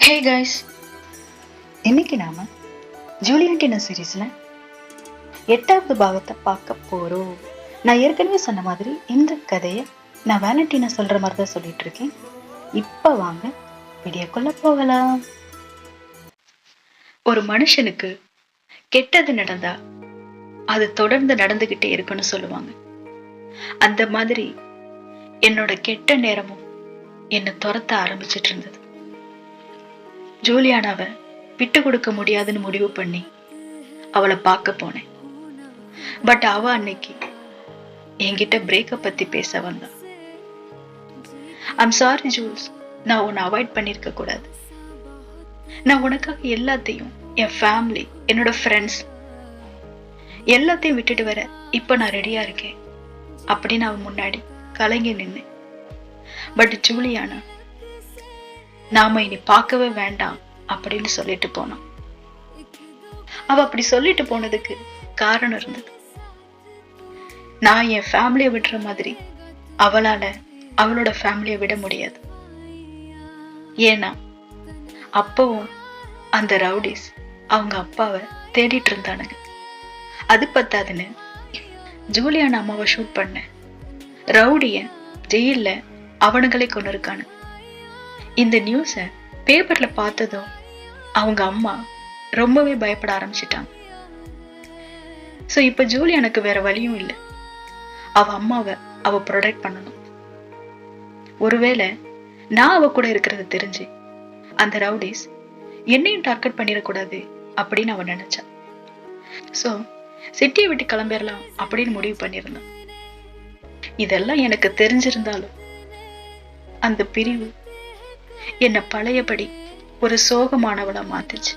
Hey guys, இன்னைக்கு நாம ஜூலியன்டினா சீரீஸ்ல 8வது பாகத்தை பார்க்க போறோம். நான் ஏற்கனவே சொன்ன மாதிரி இந்த கதையை நான் வேலண்டினா சொல்ற மாதிரி தான் சொல்லிட்டு இருக்கேன். இப்ப வாங்க வீடியோக்குள்ள போகலாம். ஒரு மனுஷனுக்கு கெட்டது நடந்தா அது தொடர்ந்து நடந்துகிட்டே இருக்குன்னு சொல்லுவாங்க. அந்த மாதிரி என்னோட கெட்ட நேரமும் என்னை துரத்த ஆரம்பிச்சிட்டு இருந்தது. ஜூலியானாவை விட்டு கொடுக்க முடியாதுன்னு முடிவு பண்ணி அவளை பார்க்க போனேன். பட் அவ அன்னைக்கு என்கிட்ட பிரேக்கப் பத்தி பேச வந்தா. ஐம் சாரி ஜூல்ஸ், நான் உன்னை அவாய்ட் பண்ணிருக்க கூடாது. நான் உனக்காக எல்லாத்தையும், என் ஃபேமிலி, என்னோட ஃப்ரெண்ட்ஸ் எல்லாத்தையும் விட்டுட்டு வர இப்ப நான் ரெடியா இருக்கேன் அப்படின்னு அவன் முன்னாடி கலங்கி நின்னேன். பட் ஜூலியானா நாம இனி பார்க்கவே வேண்டாம் அப்படின்னு சொல்லிட்டு போனான். அவ அப்படி சொல்லிட்டு போனதுக்கு காரணம் இருந்தது. நான் என் ஃபேமிலியை விடுற மாதிரி அவளால அவளோட ஃபேமிலியை விட முடியாது. ஏன்னா அப்பவும் அந்த ரவுடிஸ் அவங்க அப்பாவை தேடிட்டு இருந்தானுங்க. அது பத்தாதுன்னு ஜூலியானா அம்மாவை ஷூட் பண்ண ரவுடிய ஜெயில அவனுங்களே கொண்டு இருக்கானு. இந்த நியூஸை பேப்பர்ல பார்த்ததும் அவங்க அம்மா ரொம்பவே பயப்பட ஆரம்பிச்சிட்டாங்க. சோ இப்ப ஜூலியானுக்கு வேற வழியும் இல்லை. அவ அம்மாவை அவ ப்ரொடெக்ட் பண்ணணும். ஒருவேளை நான் அவ கூட இருக்கிறது தெரிஞ்சு அந்த ரவுடிஸ் என்னையும் டார்கெட் பண்ணிடக்கூடாது அப்படின்னு அவன் நினைச்சான். சோ சிட்டியை விட்டு கிளம்பிடலாம் அப்படின்னு முடிவு பண்ணியிருந்தான். இதெல்லாம் எனக்கு தெரிஞ்சிருந்தாலும் அந்த பிரிவு என்ன பழையபடி ஒரு சோகமானவளா மாத்துச்சு.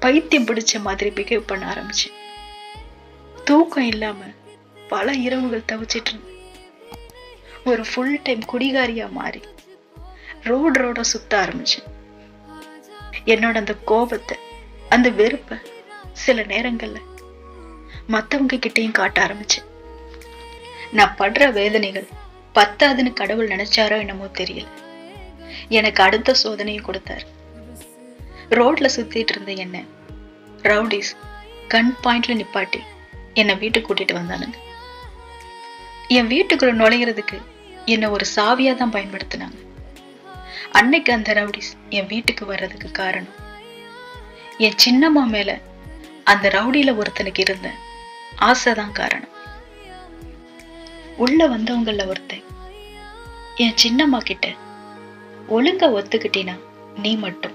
பைத்தியம் பிடிச்ச மாதிரி பிஹேவ் பண்ண ஆரம்பிச்சு. தூக்கம் இல்லாம பல இரவுகள் தவிச்சிட்டு இருந்தேன். ஒரு ஃபுல் டைம் குடிகாரியா மாறி ரோட சுத்த ஆரம்பிச்சேன். என்னோட அந்த கோபத்தை, அந்த வெறுப்பை சில நேரங்கள்ல மத்தவங்க கிட்டையும் காட்ட ஆரம்பிச்சேன். நான் படுற வேதனைகள் பத்தாதுன்னு கடவுள் நினைச்சாரோ என்னமோ தெரியல, எனக்கு அடுத்த சோதனையும் கொடுத்தாரு. ரோட்ல சுத்திட்டு இருந்த என்ன ரவுடிஸ் கன் பாயிண்ட்ல நிப்பாட்டி என்னை வீட்டுக்கு கூட்டிட்டு வந்தானுங்க. என் வீட்டுக்குள்ள நுழைகிறதுக்கு என்ன ஒரு சாவியா தான் பயன்படுத்தினாங்க. அன்னைக்கு அந்த ரவுடிஸ் என் வீட்டுக்கு வர்றதுக்கு காரணம் என் சின்னம்மா மேல அந்த ரவுடியில ஒருத்தனுக்கு இருந்த ஆசைதான் காரணம். உள்ள வந்தவங்கள ஒருத்தன் என் சின்னம்மா கிட்ட ஒழுங்கா ஒத்துக்கிட்டினா நீ மட்டும்,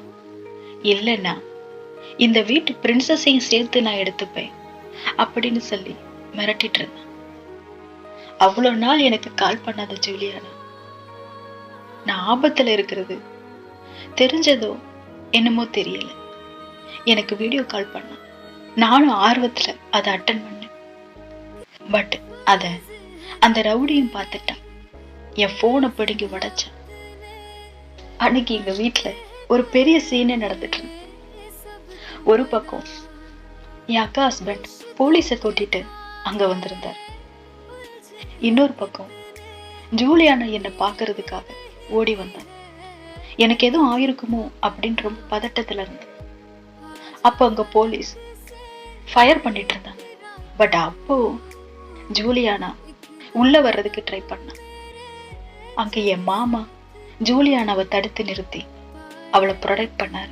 இல்லைன்னா இந்த வீட்டு பிரின்சஸையும் சேர்த்து நான் எடுத்துப்பேன் அப்படின்னு சொல்லி மிரட்டிட்டு இருந்தான். அவ்வளவு நாள் எனக்கு கால் பண்ணாத ஜூலியானா நான் ஆபத்துல இருக்கிறது தெரிஞ்சதோ என்னமோ தெரியல எனக்கு வீடியோ கால் பண்ண. நானும் ஆர்வத்துல அதை அட்டன் பண்ணேன். பட் அத அந்த ரவுடியும் பார்த்துட்டான். என் போனை பிடுங்கி உடைச்சான். அன்னைக்கு எங்க வீட்டுல ஒரு பெரிய சீனே நடந்துட்டு இருந்தது. ஒரு பக்கம் என் அக்கா ஹஸ்பண்ட் போலீஸை கூட்டிட்டு அங்க வந்திருந்தார். இன்னொரு பக்கம் ஜூலியானா என்னை பாக்குறதுக்காக ஓடி வந்தார். எனக்கு எதுவும் ஆயிருக்குமோ அப்படின்னு ரொம்ப பதட்டத்துல இருந்தேன். அப்ப அங்க போலீஸ் ஃபயர் பண்ணிட்டு இருந்தாங்க. பட் அப்போ ஜூலியானா உள்ள வர்றதுக்கு ட்ரை பண்ணா. அங்க என் மாமா ஜூலியானாவை தடுத்து நிறுத்தி அவளை ப்ரொடெக்ட் பண்ணாரு.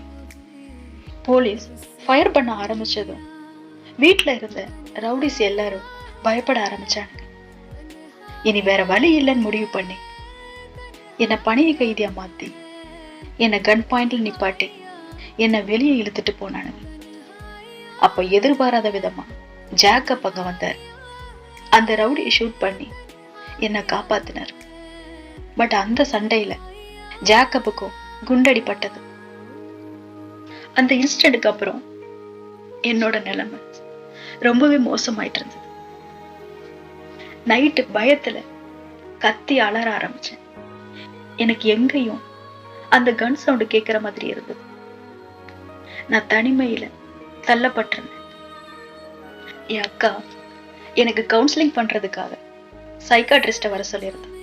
போலீஸ் ஃபயர் பண்ண ஆரம்பிச்சதும் வீட்டுல இருந்த ரவுடிஸ் எல்லாரும் பயப்பட ஆரம்பிச்சாங்க. இனி வேற வழி இல்லைன்னு முடிவு பண்ணி என்னை பணிய கைதியா மாத்தி என்னை கன் பாயிண்ட்ல நிப்பாட்டி என்னை வெளியே இழுத்துட்டு போனானுங்க. அப்ப எதிர்பாராத விதமா ஜாக்கப் அங்க வந்தார். அந்த ரவுடியை ஷூட் பண்ணி என்னை காப்பாத்தினார். பட் அந்த சண்டையில ஜாக்கப்புக்கும் குண்டடிப்பட்டது. அந்த இன்சிடென்ட்க்கு அப்புறம் என்னோட நிலைமை ரொம்பவே மோசமாயிட்டு இருந்தது. நைட்டு பயத்துல கத்தி அலற ஆரம்பிச்சேன். எனக்கு எங்கேயும் அந்த கன் சவுண்டு கேட்கிற மாதிரி இருந்தது. நான் தனிமையில தள்ளப்பட்டிருந்தேன். என் அக்கா எனக்கு கவுன்சிலிங் பண்றதுக்காக சைக்காட்ரிஸ்ட வர சொல்லியிருந்தேன்.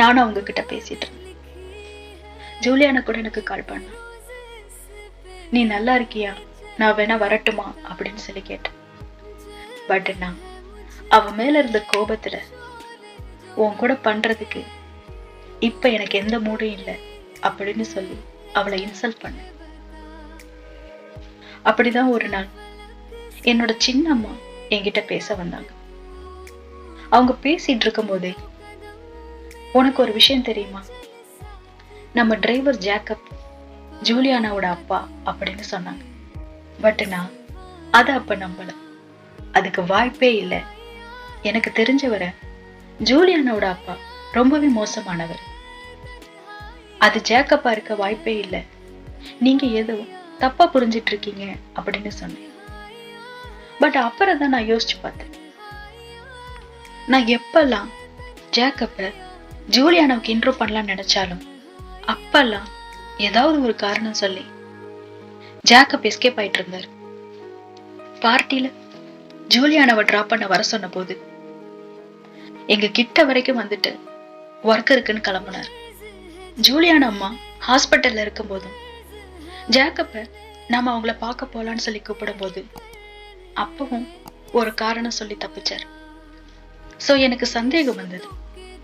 நானும் அவங்க கிட்ட பேசிட்டு இருந்தேன். ஜூலியானா கூட எனக்கு கால் பண்ணா. நீ நல்லா இருக்கியா, நான் வேணா வரட்டுமா அப்படின்னு சொல்லி கேட்டேன். பட் நான் அவ மேல இருந்த கோபத்துல உன் கூட பண்றதுக்கு இப்ப எனக்கு எந்த மூடும் இல்லை அப்படின்னு சொல்லி அவளை இன்சல்ட் பண்ண. அப்படிதான் ஒரு நாள் என்னோட சின்ன அம்மா என்கிட்ட பேச வந்தாங்க. அவங்க பேசிட்டு இருக்கும் போதே, உனக்கு ஒரு விஷயம் தெரியுமா, நம்ம டிரைவர் ஜேக்கப் ஜூலியானாவோட அப்பா அப்படின்னு சொன்னாங்க. பட் நான் அத அப்ப நம்பல. அதுக்கு வாய்ப்பே இல்லை. எனக்கு தெரிஞ்சவரை ஜூலியானாவோட அப்பா ரொம்பவே மோசமானவர். அது ஜேக்கப்பா இருக்க வாய்ப்பே இல்லை. நீங்க ஏதோ தப்பா புரிஞ்சிட்டு இருக்கீங்க அப்படின்னு சொன்னேன். பட் அப்புறம் தான் நான் யோசிச்சு பார்த்தேன். நான் எப்பெல்லாம் ஜேக்கப்ப ஜூலியானாவுக்கு இன்ட்ரோ பண்ணலாம் நினைச்சாலும் அப்பெல்லாம் ஏதாவது ஒரு காரணம் சொல்லி ஜேக்கப் எஸ்கேப் ஆயிட்டு இருந்தாரு. பார்ட்டியில ஜூலியானாவை டிராப் பண்ண வர சொன்ன போது எங்க கிட்ட வரைக்கும் வந்துட்டு ஒர்க் இருக்குன்னு கிளம்புனார். ஜூலியானா அம்மா ஹாஸ்பிட்டல்ல இருக்கும் போதும் ஜேக்கப்ப நாம அவங்கள பார்க்க போலான்னு சொல்லி கூப்பிடும் போது அப்பவும் ஒரு காரணம் சொல்லி தப்பிச்சார். சோ எனக்கு சந்தேகம் வந்தது.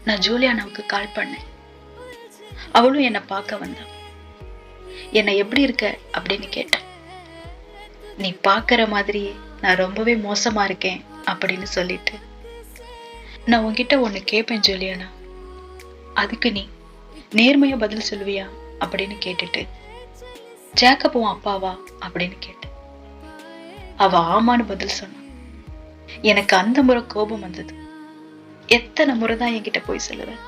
நான் ஜூலியானாவுக்கு கால் பண்ணேன். அவளும் என்னை பார்க்க வந்தா. என்னை எப்படி இருக்க அப்படின்னு கேட்டேன். நீ பார்க்கிற மாதிரியே நான் ரொம்பவே மோசமா இருக்கேன் அப்படின்னு சொல்லிட்டு, நான் உன்கிட்ட ஒண்ணு கேட்பேன் ஜூலியானா, அதுக்கு நீ நேர்மையா பதில் சொல்லுவியா அப்படின்னு கேட்டுட்டு, ஜேக்கப் உன் அப்பாவா அப்படின்னு கேட்டேன். அவ ஆமான்னு பதில் சொன்னான். எனக்கு அந்த முறை கோபம் வந்தது. எத்தனை முறைதான் என்கிட்ட போய் சொல்லுவேன்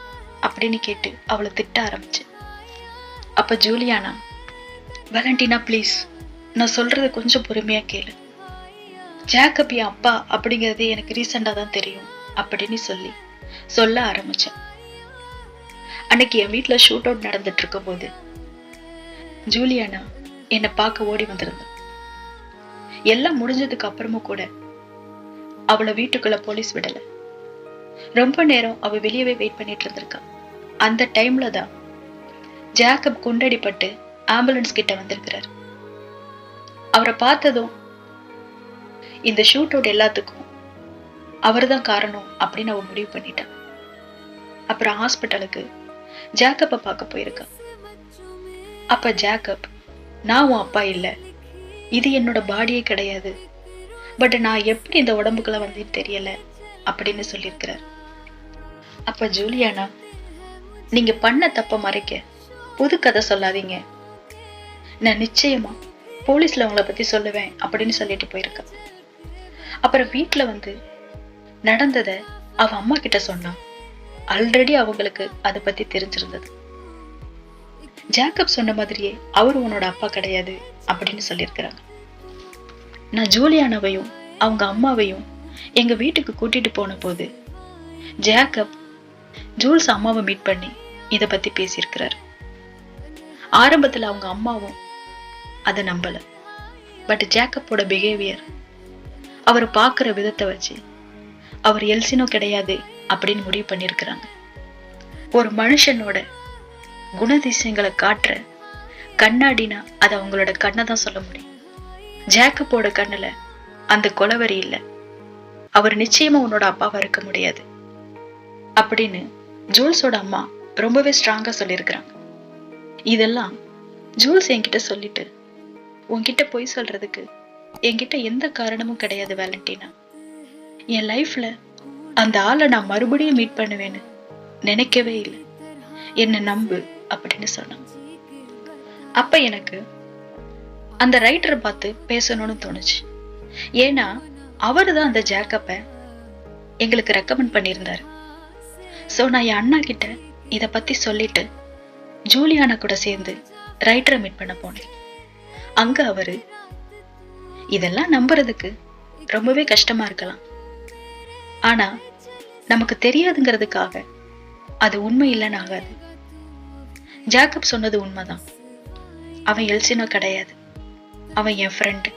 அப்படின்னு கேட்டு அவளை திட்ட ஆரம்பிச்சு. அப்ப ஜூலியானா, வேலண்டினா ப்ளீஸ், நான் சொல்றது கொஞ்சம் பொறுமையா கேளு. ஜேக்கப் என் அப்பா அப்படிங்கிறது எனக்கு ரீசெண்டா தான் தெரியும் அப்படின்னு சொல்ல ஆரம்பிச்சேன். அன்னைக்கு என் வீட்டுல ஷூட் அவுட் நடந்துட்டு இருக்கும் போது ஜூலியானா என்னை பார்க்க ஓடி வந்திருந்தா. எல்லாம் முடிஞ்சதுக்கு அப்புறமும் கூட அவளை வீட்டுக்குள்ள போலீஸ் விடல. ரொம்ப நேரம் அவ வெளியவே வெயிட் பண்ணிட்டு இருந்திருக்கா. அந்த டைம்ல தான் ஜேக்கப் குண்டடிப்பட்டு ஆம்புலன்ஸ் கிட்ட வந்திருக்கிறார். அவரை பார்த்ததும் இந்த ஷூட் அவுட் எல்லாத்துக்கும் அவர்தான் காரணம் அப்படின்னு அவ முடிவு பண்ணிட்டான். அப்புறம் ஹாஸ்பிட்டலுக்கு ஜேக்கப்பை பார்க்க போயிருக்கா. அப்ப ஜேக்கப், நான் உன் அப்பா இல்ல, இது என்னோட பாடியே கிடையாது, பட் நான் எப்படி இந்த உடம்புக்குள்ள வந்தேன்னு தெரியல அப்படின்னு சொல்லியிருக்கிறார். அப்ப ஜூலியானா, நீங்க பண்ண தப்ப மறைக்க புது கதை சொல்லாதீங்க, நான் நிச்சயமா போலீஸ்ல உங்களை பத்தி சொல்லுவேன் அப்படின்னு சொல்லிட்டு போயிருக்கா. அப்புறம் வீட்டுல வந்து நடந்தத அவ அம்மா கிட்ட சொன்னா. ஆல்ரெடி அவங்களுக்கு அதை பத்தி தெரிஞ்சிருந்தது. ஜேக்கப் சொன்ன மாதிரியே அவரு உன்னோட அப்பா கிடையாது அப்படின்னு சொல்லியிருக்கிறாங்க. நான் ஜூலியானாவையும் அவங்க அம்மாவையும் எங்க வீட்டுக்கு கூட்டிட்டு போன போது ஜேக்கப் ஜூல்ஸ் அம்மாவை மீட் பண்ணி இத பத்தி பேசியிருக்கிறார். ஆரம்பத்துல அவங்க அம்மாவும் அதை நம்பல. பட் ஜேக்கப்போட பிஹேவியர், அவர் பார்க்கிற விதத்தை வச்சு அவர் எல்சினோ கிடையாது அப்படின்னு முடிவு பண்ணியிருக்கிறாங்க. ஒரு மனுஷனோட குணதிசயங்களை காட்டுற கண்ணாடினா அது அவங்களோட கண்ணை தான் சொல்ல முடியும். ஜேக்கப்போட கண்ணுல அந்த கொலவரி இல்லை, அவர் நிச்சயமா உன்னோட அப்பாவா இருக்க முடியாது அப்படின்னு ஜூல்ஸோட அம்மா ரொம்பவே ஸ்ட்ராங்கா சொல்லியிருக்கிறாங்க. இதெல்லாம் ஜூல்ஸ் என்கிட்ட சொல்லிட்டு, உன்கிட்ட பொய் சொல்றதுக்கு என்கிட்ட எந்த காரணமும் கிடையாது வேலண்டினா, என் லைஃப்ல அந்த ஆளை நான் மறுபடியும் மீட் பண்ணுவேன்னு நினைக்கவே இல்லை, என்ன நம்பு அப்படின்னு சொன்னான். அப்ப எனக்கு அந்த ரைட்டரை பார்த்து பேசணும்னு தோணுச்சு. ஏன்னா அவரு தான் அந்த ஜேக்கப்பை எங்களுக்கு ரெக்கமெண்ட் பண்ணியிருந்தாரு. சோ நான் என் அண்ணா கிட்ட இத பத்தி சொல்லிட்டு ஜூலியானா கூட சேர்ந்து ரைட்டரை மீட் பண்ண போனேன். அங்க அவரு, இதெல்லாம் நம்புறதுக்கு ரொம்பவே கஷ்டமா இருக்கலாம், ஆனா நமக்கு தெரியாதுங்கிறதுக்காக அது உண்மை இல்லைன்னு ஆகாது. ஜேக்கப் சொன்னது உண்மைதான். அவன் எல்சினோ கிடையாது, அவன் என் ஃப்ரெண்டு,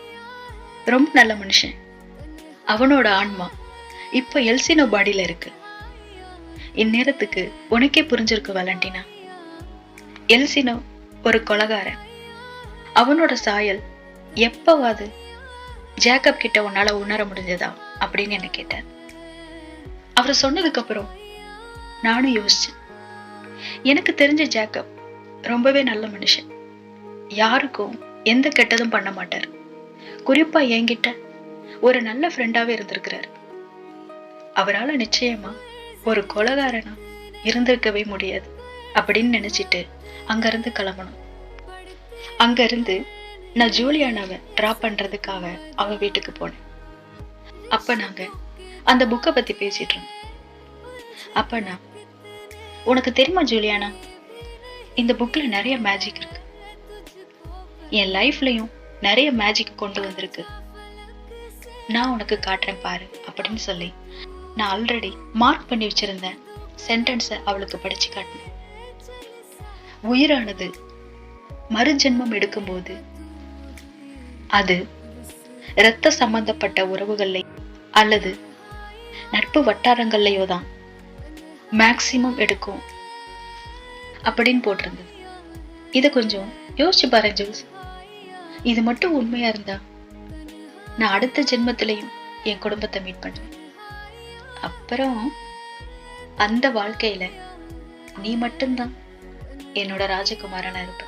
ரொம்ப நல்ல மனுஷன். அவனோட ஆன்மா இப்ப எல்சினோ பாடியில இருக்கு. இந்நேரத்துக்கு உனக்கே புரிஞ்சிருக்கு வேலண்டினா, எல்சினோ ஒரு கொலைகாரன். அவனோட சாயல் எப்பவாது ஜேக்கப் கிட்ட உன்னால உணர முடிஞ்சதா அப்படின்னு என்ன கேட்டார். அவர் சொன்னதுக்கு அப்புறம் நானும் யோசிச்சேன். எனக்கு தெரிஞ்ச ஜேக்கப் ரொம்பவே நல்ல மனுஷன். யாருக்கும் எந்த கெட்டதும் பண்ண மாட்டார். குறிப்பா என்கிட்ட ஒரு நல்ல ஃப்ரெண்டாவே இருந்திருக்கிறார். அவரால் நிச்சயமா ஒரு கொலைகாரனா இருந்திருக்கவே முடியாது அப்படின்னு நினைச்சிட்டு அங்கிருந்து கிளம்பணும். அங்கிருந்து நான் ஜூலியானாவை டிராப் பண்றதுக்காக அவ வீட்டுக்கு போனேன். அப்ப நாங்க அந்த புக்கை பத்தி பேசிட்டு இருந்தோம். அப்ப நான், உனக்கு தெரியுமா ஜூலியானா, இந்த புக்ல நிறைய மேஜிக் இருக்கு. என் லைஃப்லயும் நிறைய மேஜிக் கொண்டு வந்திருக்கு. நான் உனக்கு காட்டுறேன் பாரு அப்படின்னு சொல்லி நான் ஆல்ரெடி மார்க் பண்ணி வச்சிருந்த சென்டென்ஸை அவளுக்கு படிச்சு காட்டினேன். உயிரானது மறுஜென்மம் எடுக்கும்போது அது இரத்த சம்பந்தப்பட்ட உறவுகளை அல்லது நட்பு வட்டாரங்கள்லயோ தான் மேக்சிமம் எடுக்கும் அப்படின்னு போட்டிருந்தது. இதை கொஞ்சம் யோசிச்சு பாரு ஜூஸ். இது மட்டும் உண்மையா இருந்தா நான் அடுத்த ஜென்மத்திலையும் என் குடும்பத்தை மீட் பண்றேன். அப்புறம் அந்த வாழ்க்கையில நீ மட்டும்தான் என்னோட ராஜகுமாரனா இருப்ப.